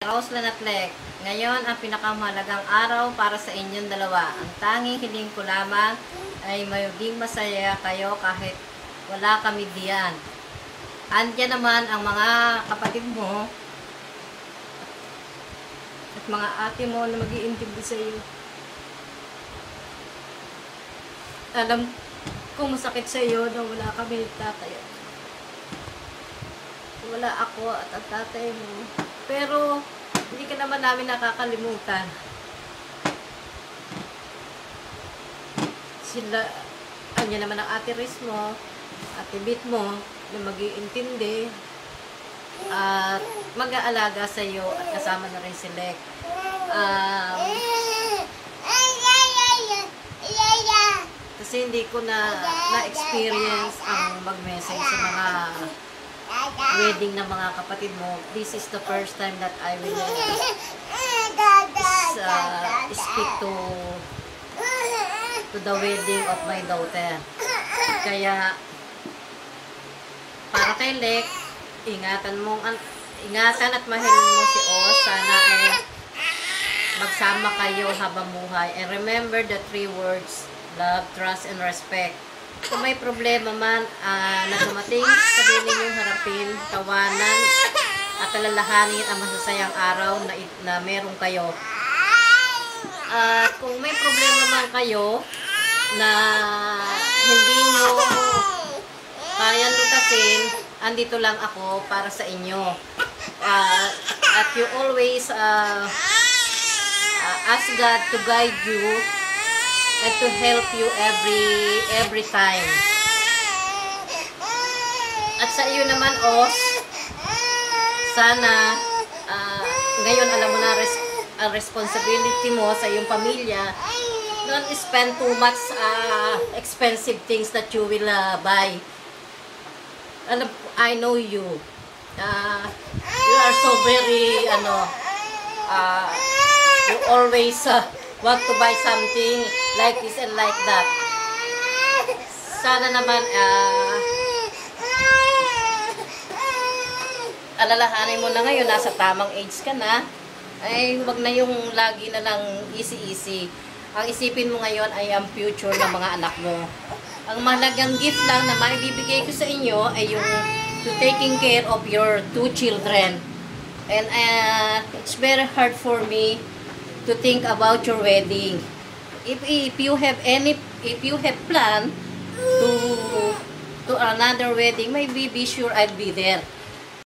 Roslan at Lek, ngayon ang pinakamahalagang araw para sa inyong dalawa. Ang tanging hiling ko lamang ay maging masaya kayo kahit wala kami diyan. Andiyan naman ang mga kapatid mo at mga ate mo na mag-iintindi sa iyo. Alam kung masakit sa iyo na wala kami tatay. Wala ako at ang tatay mo. Pero hindi ka naman namin nakakalimutan. Sila, anya naman ang ate Riz mo, ate Bit mo, na mag-iintindi at mag-aalaga sa iyo at kasama na rin si Lek. Kasi hindi ko na-experience ang mag-message sa mga wedding ng mga kapatid mo. This is the first time that I will speak to the wedding of my daughter. Kaya para kay Lek, ingatan at mahalin mo si Oz. Sana ay magsama kayo habang buhay. And remember the 3 words: love, trust, and respect. Kung may problema man na dumating, sabihin ninyong harapin, tawanan, at alalahanin ang masasayang araw na meron kayo. At kung may problema man kayo na hindi nyo kaya lutasin, andito lang ako para sa inyo. At you always ask God to guide you and to help you every time. At sa iyo naman, Oz, sana ngayon alam mo na ang responsibility mo sa iyong pamilya. Don't spend too much expensive things that you will buy. I know you. You are so very you always want to buy something like this and like that. Sana naman alalahanin mo na ngayon, nasa tamang age ka na, ay huwag na yung lagi na lang easy. Ang isipin mo ngayon ay ang future ng mga anak mo. Ang mahalagang gift lang na maibibigay ko sa inyo ay yung to taking care of your 2 children. And it's very hard for me to think about your wedding. If you have plan to another wedding, maybe be sure I'll be there.